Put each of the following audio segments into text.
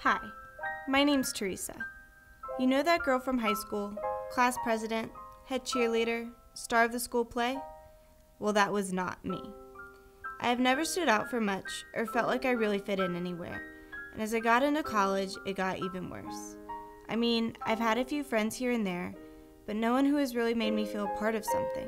Hi, my name's Teresa. You know that girl from high school, class president, head cheerleader, star of the school play? Well, that was not me. I have never stood out for much or felt like I really fit in anywhere, and as I got into college, it got even worse. I mean, I've had a few friends here and there, but no one who has really made me feel a part of something.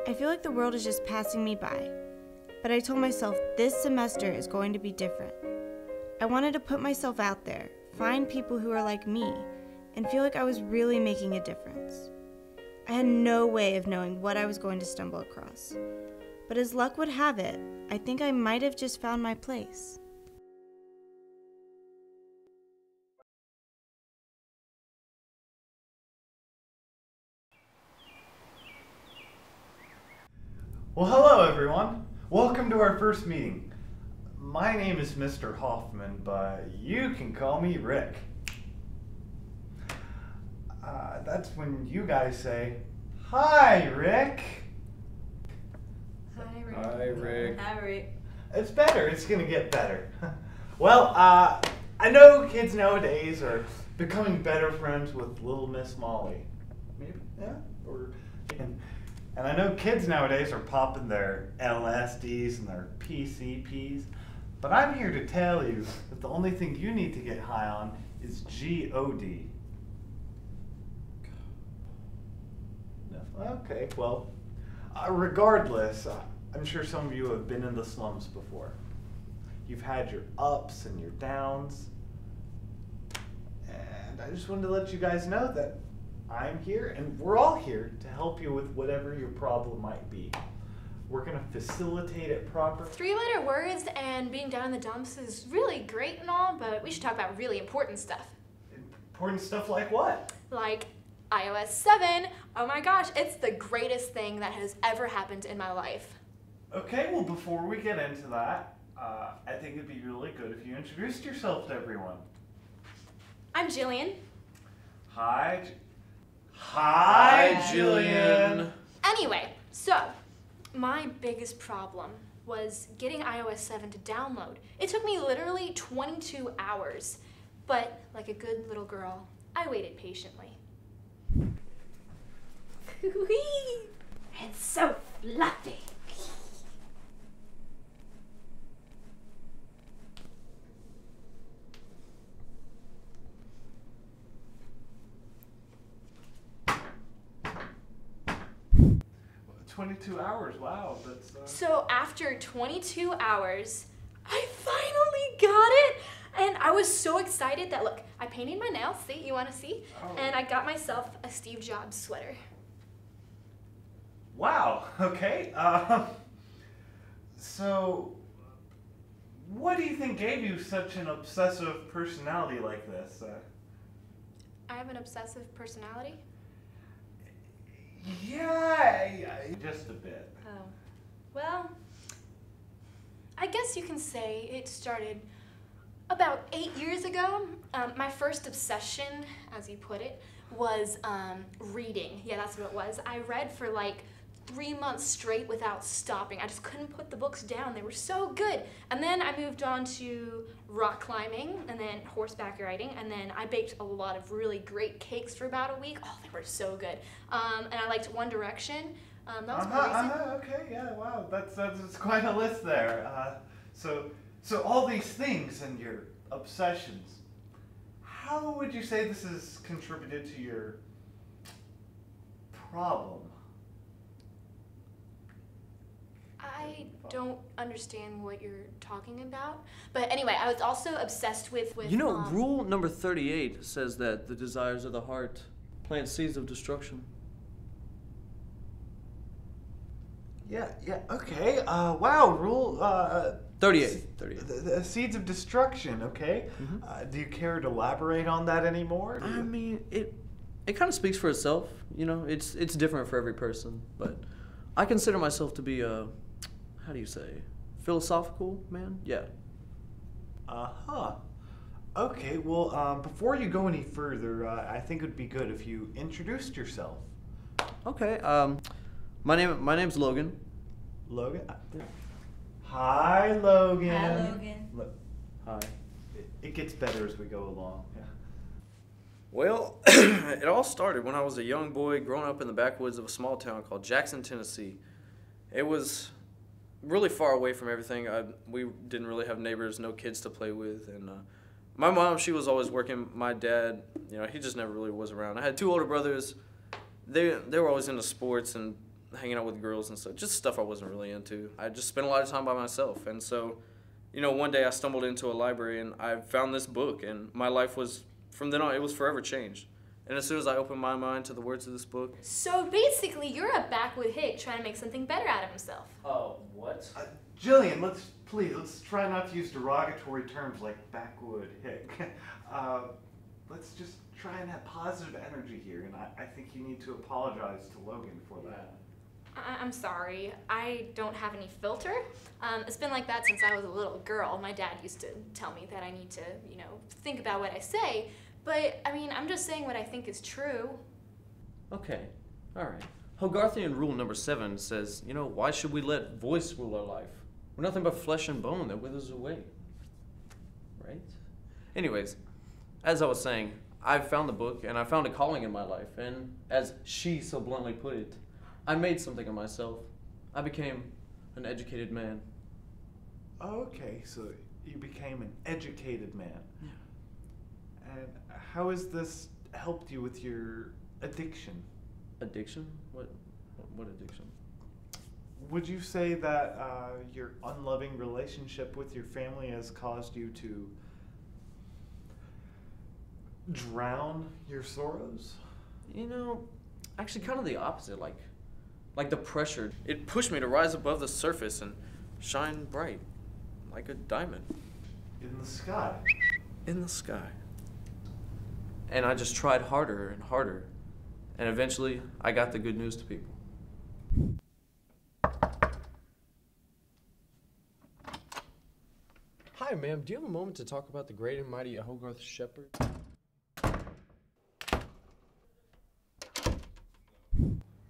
I feel like the world is just passing me by, but I told myself this semester is going to be different. I wanted to put myself out there, find people who are like me, and feel like I was really making a difference. I had no way of knowing what I was going to stumble across, but as luck would have it, I think I might have just found my place. Well, hello everyone. Welcome to our first meeting. My name is Mr. Hoffman, but you can call me Rick. That's when you guys say, "Hi, Rick." Hi, Rick. Hi, Rick. Hi, Rick. It's better. It's gonna get better. Well, I know kids nowadays are becoming better friends with Little Miss Molly. Maybe, yeah. And I know kids nowadays are popping their LSDs and their PCPs. But I'm here to tell you that the only thing you need to get high on is GOD. No. Okay, well, regardless, I'm sure some of you have been in the slums before. You've had your ups and your downs. And I just wanted to let you guys know that I'm here and we're all here to help you with whatever your problem might be. We're going to facilitate it properly. 3-letter words and being down in the dumps is really great and all, but we should talk about really important stuff. Important stuff like what? Like iOS 7. Oh my gosh, it's the greatest thing that has ever happened in my life. Okay, well before we get into that, I think it'd be really good if you introduced yourself to everyone. I'm Jillian. Hi, Jillian. Anyway, so my biggest problem was getting iOS 7 to download. It took me literally 22 hours, but like a good little girl, I waited patiently. It's so fluffy. Well, 22 hours, wow, that's... So after 22 hours, I finally got it! And I was so excited that, look, I painted my nails, see, you wanna see? Oh. And I got myself a Steve Jobs sweater. Wow, okay, so what do you think gave you such an obsessive personality like this? I have an obsessive personality. Yeah, just a bit. Oh, well, I guess you can say it started about 8 years ago. My first obsession, as you put it, was reading. Yeah, that's what it was. I read for like 3 months straight without stopping. I just couldn't put the books down. They were so good. And then I moved on to rock climbing and then horseback riding. And then I baked a lot of really great cakes for about a week. Oh, they were so good. And I liked One Direction. That was pretty recent. Okay, yeah, wow, that's quite a list there. So all these things and your obsessions, how would you say this has contributed to your problem? I don't understand what you're talking about. But anyway, I was also obsessed with You know, rule number 38 says that the desires of the heart plant seeds of destruction. Yeah, okay. Wow, rule 38. The seeds of destruction, okay. Mm-hmm. Do you care to elaborate on that anymore? I mean, it kind of speaks for itself. You know, it's different for every person, but I consider myself to be a, how do you say, philosophical man? Yeah. Uh-huh. Okay, well, before you go any further, I think it would be good if you introduced yourself. Okay. My name's Logan. Logan? Hi, Logan. Hi, Logan. Hi. it gets better as we go along. Yeah. Well, it all started when I was a young boy growing up in the backwoods of a small town called Jackson, Tennessee. It was really far away from everything. We didn't really have neighbors, no kids to play with, and my mom, she was always working. My dad, he just never really was around. I had 2 older brothers. They were always into sports and hanging out with girls and stuff, just stuff I wasn't really into. I just spent a lot of time by myself, and so, one day I stumbled into a library and I found this book, and my life was, from then on, it was forever changed. And as soon as I opened my mind to the words of this book... So basically, you're a backwood hick trying to make something better out of himself. Oh, what? Jillian, let's try not to use derogatory terms like backwood hick. Let's just try and have positive energy here, and I think you need to apologize to Logan for that. I'm sorry. I don't have any filter. It's been like that since I was a little girl. My dad used to tell me that I need to, think about what I say. But, I'm just saying what I think is true. Okay, all right. Hogarthian rule number 7 says, why should we let voice rule our life? We're nothing but flesh and bone that withers away. Right? Anyways, as I was saying, I found the book and I found a calling in my life. And as she so bluntly put it, I made something of myself. I became an educated man. Okay, so you became an educated man. Yeah. And how has this helped you with your addiction? Addiction? What addiction? Would you say that your unloving relationship with your family has caused you to drown your sorrows? Actually kind of the opposite, like the pressure. It pushed me to rise above the surface and shine bright, like a diamond. In the sky. In the sky. And I just tried harder and harder. And eventually, I got the good news to people. Hi, ma'am. Do you have a moment to talk about the great and mighty Hogarth Shepherd?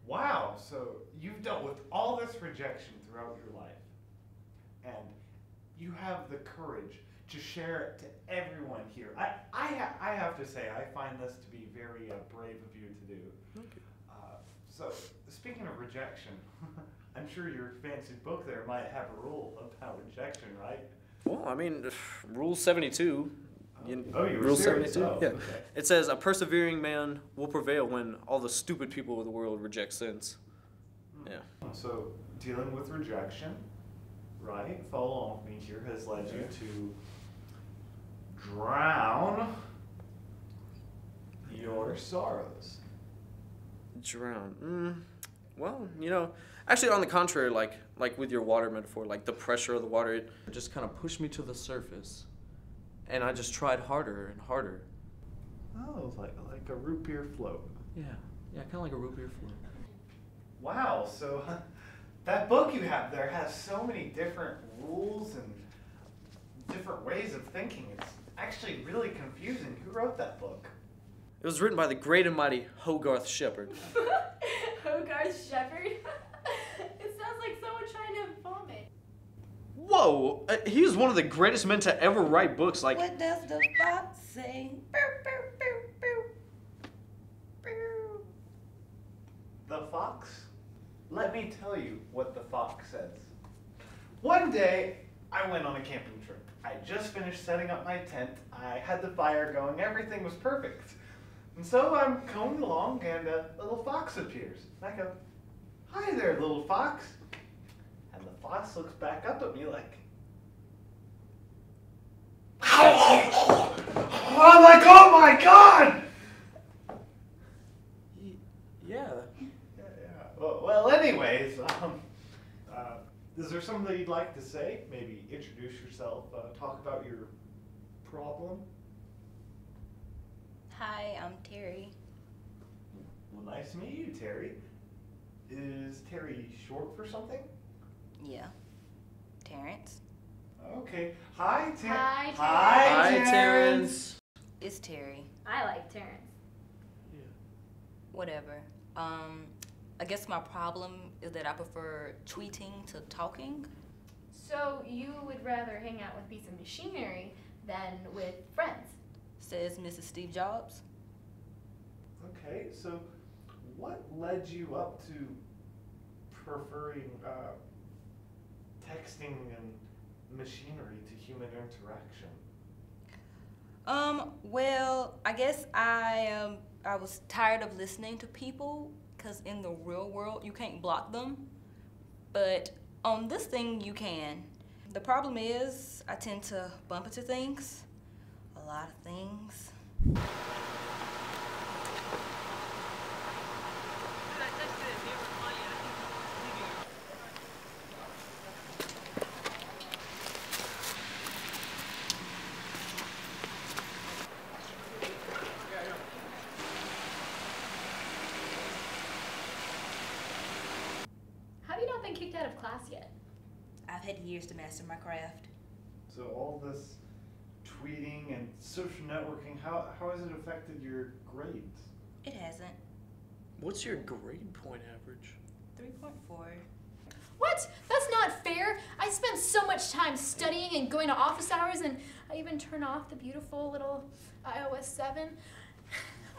Wow, so you've dealt with all this rejection throughout your life, and you have the courage to share it to everyone here. I have to say, I find this to be very brave of you to do. Okay. So, speaking of rejection, I'm sure your fancy book there might have a rule about rejection, right? Well, Rule 72. You were Rule serious? 72. Oh, Yeah. okay. It says, a persevering man will prevail when all the stupid people of the world reject sins. Yeah. So, dealing with rejection, right, follow along with me here, has led you to drown your sorrows. Drown. Well, actually on the contrary, like with your water metaphor, like the pressure of the water, it just kind of pushed me to the surface. And I just tried harder and harder. Oh, like a root beer float. Yeah, kind of like a root beer float. Wow, so that book you have there has so many different rules and different ways of thinking. It's actually really confusing. Who wrote that book? It was written by the great and mighty Hogarth Shepherd. Hogarth Shepherd? It sounds like someone trying to vomit. Whoa! He is one of the greatest men to ever write books. Like, what does the fox say? Bow, bow, bow, bow. Bow. The fox? Let me tell you what the fox says. One day, I went on a camping trip. I just finished setting up my tent. I had the fire going. Everything was perfect. And so I'm going along, and a little fox appears. And I go, "Hi there, little fox." And the fox looks back up at me like, I'm like, "Oh my God!" yeah. Yeah. Well, anyways, is there something that you'd like to say? Maybe introduce yourself, talk about your problem. Hi, I'm Terry. Well, nice to meet you, Terry. Is Terry short for something? Yeah. Terrence. Okay. Hi, Hi, Hi, Terrence. It's Terry. I like Terrence. Yeah. Whatever. I guess my problem is that I prefer tweeting to talking. So you would rather hang out with a piece of machinery than with friends. Says Mrs. Steve Jobs. Okay, so what led you up to preferring texting and machinery to human interaction? Well, I guess I was tired of listening to people, because in the real world you can't block them, but on this thing you can. The problem is I tend to bump into things, a lot of things. Have you not been kicked out of class yet? I've had years to master my craft. So all this tweeting and social networking, how has it affected your grades? It hasn't. What's your grade point average? 3.4. What? That's not fair. I spent so much time studying and going to office hours, and I even turn off the beautiful little iOS 7.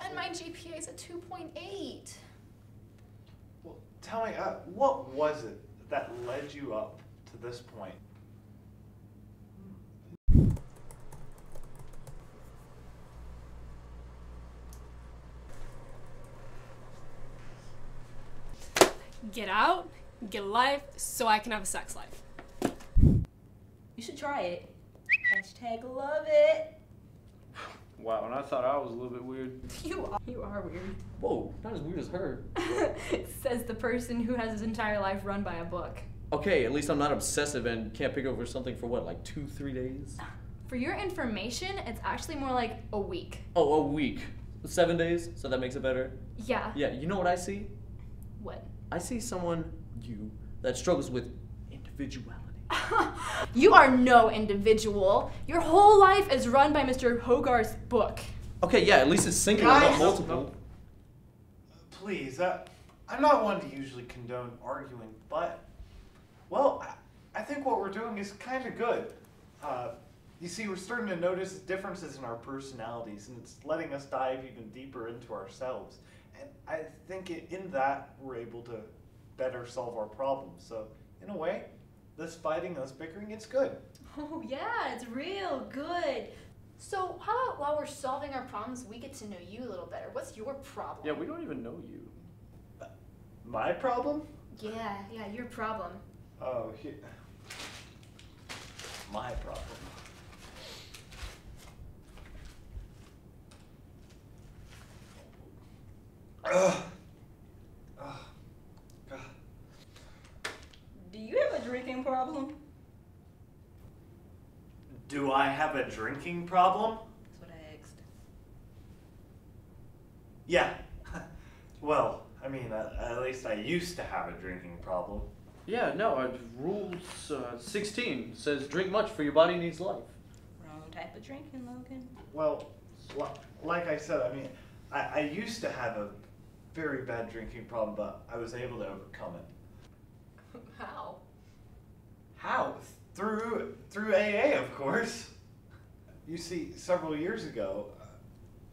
And my GPA is a 2.8. Well, tell me, what was it that led you up to this point? Get out, get a life, so I can have a sex life. You should try it. Hashtag love it. Wow, and I thought I was a little bit weird. You are weird. Whoa, not as weird as her. Says the person who has his entire life run by a book. Okay, at least I'm not obsessive and can't pick over something for what, like 2-3 days? For your information, it's actually more like a week. Oh, a week. 7 days, so that makes it better? Yeah. Yeah, you know what I see? What? I see someone, that struggles with individuality. You are no individual. Your whole life is run by Mr. Hogarth's book. Okay, yeah, at least it's singular, not multiple. Please, I'm not one to usually condone arguing, but, well, I think what we're doing is kind of good. You see, we're starting to notice differences in our personalities, and it's letting us dive even deeper into ourselves. And I think in that, we're able to better solve our problems. So, in a way, this fighting, this bickering, it's good. Oh yeah, it's real good. So how about while we're solving our problems, we get to know you a little better. What's your problem? Yeah, we don't even know you. My problem? Yeah, your problem. Oh, my problem. Ugh. God. Do you have a drinking problem? Do I have a drinking problem? That's what I asked. Yeah. Well, I mean, at least I used to have a drinking problem. Yeah, no, Rule 16 says drink much for your body needs life. Wrong type of drinking, Logan. Well, like I said, I mean, I used to have a very bad drinking problem, but I was able to overcome it. How? How? Through AA, of course. You see, several years ago,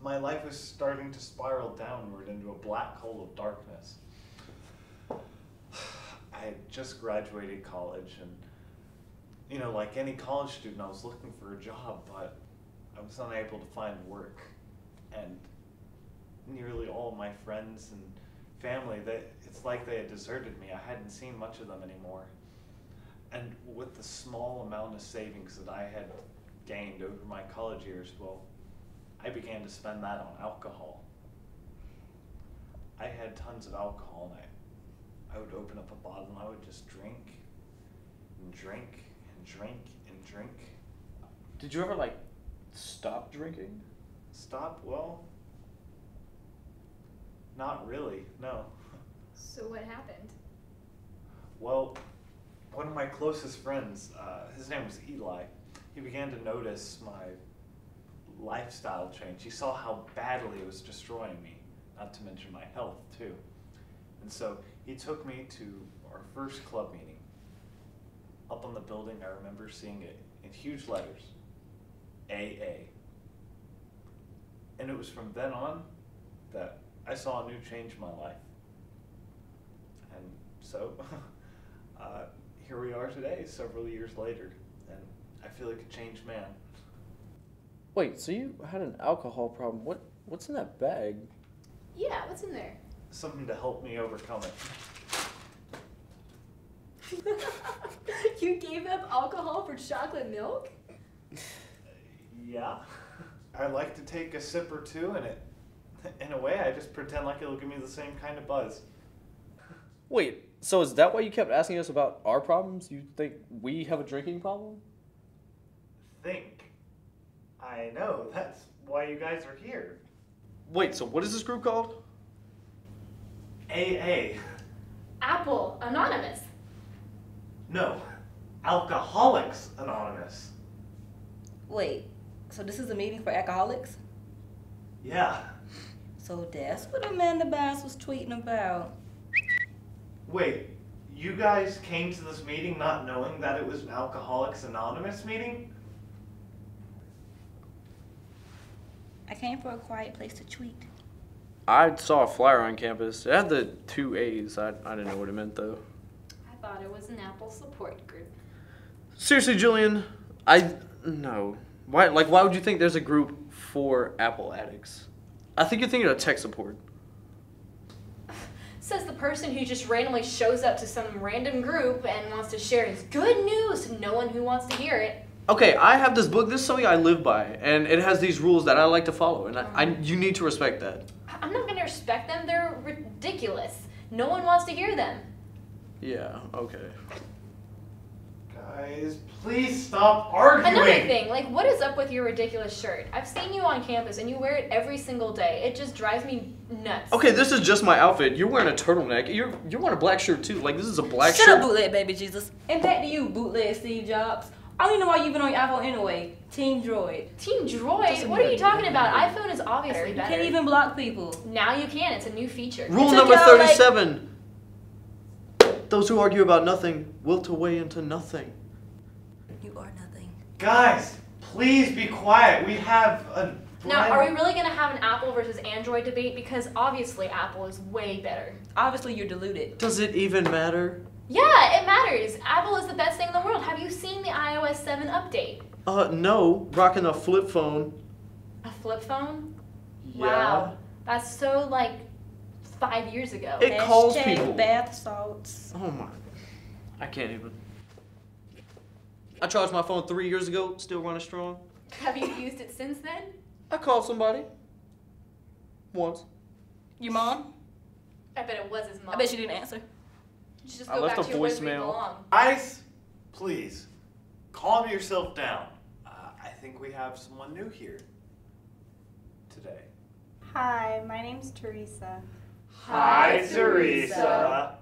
my life was starting to spiral downward into a black hole of darkness. I had just graduated college, and, you know, like any college student, I was looking for a job, but I was unable to find work. And nearly all of my friends and family, it's like they had deserted me. I hadn't seen much of them anymore. And with the small amount of savings that I had gained over my college years, well, I began to spend that on alcohol. I had tons of alcohol, and I would open up a bottle and I would just drink and drink and drink and drink. Did you ever, stop drinking? Stop? Well, not really, no. So what happened? Well, one of my closest friends, his name was Eli, he began to notice my lifestyle change. He saw how badly it was destroying me, not to mention my health too. And so he took me to our first club meeting. Up on the building, I remember seeing it in huge letters. AA. And it was from then on that I saw a new change in my life. And so, here we are today, several years later, and I feel like a changed man. Wait, so you had an alcohol problem? What's in that bag? Yeah, what's in there? Something to help me overcome it. You gave up alcohol for chocolate milk? Yeah. I like to take a sip or two, and in a way, I just pretend like it'll give me the same kind of buzz. Wait, so is that why you kept asking us about our problems? You think we have a drinking problem? Think. I know, that's why you guys are here. Wait, so what is this group called? AA. Apple Anonymous. No, Alcoholics Anonymous. Wait, so this is a meeting for alcoholics? Yeah. So that's what Amanda Bass was tweeting about. Wait, you guys came to this meeting not knowing that it was an Alcoholics Anonymous meeting? I came for a quiet place to tweet. I saw a flyer on campus. It had the 2 A's. I didn't know what it meant, though. I thought it was an Apple support group. Seriously, Julian, no. Why would you think there's a group for Apple addicts? I think you're thinking of tech support. Says the person who just randomly shows up to some random group and wants to share his good news to no one who wants to hear it. Okay, I have this book. This is something I live by, and it has these rules that I like to follow, and you need to respect that. I'm not going to respect them. They're ridiculous. No one wants to hear them. Yeah, okay. Guys, please stop arguing! Another thing, what is up with your ridiculous shirt? I've seen you on campus and you wear it every single day. It just drives me nuts. Okay, this is just my outfit. You're wearing a turtleneck. You're wearing a black shirt, too. This is a black Shut shirt. up, bootleg baby Jesus. And back to you, bootleg Steve Jobs. I don't even know why you've been on your iPhone anyway. Team Droid. Team Droid? What are you talking about? iPhone is obviously better. You can't even block people. Now you can. It's a new feature. Rule number 37. Those who argue about nothing wilt away into nothing. You are nothing. Guys, please be quiet. We have a... Now, are we really going to have an Apple versus Android debate? Because obviously Apple is way better. Obviously you're deluded. Does it even matter? Yeah, it matters. Apple is the best thing in the world. Have you seen the iOS 7 update? No. Rocking a flip phone. A flip phone? Yeah. Wow. That's so, 5 years ago. It calls people. Bath salts. Oh my. I can't even. I charged my phone 3 years ago, still running strong. Have you used it since then? I called somebody. Once. Your mom? I bet it was his mom. I bet she didn't answer. You should just I go left back a to your place where you voicemail. belong. Guys, please, calm yourself down. I think we have someone new here today. Hi, my name's Teresa. Hi, Teresa.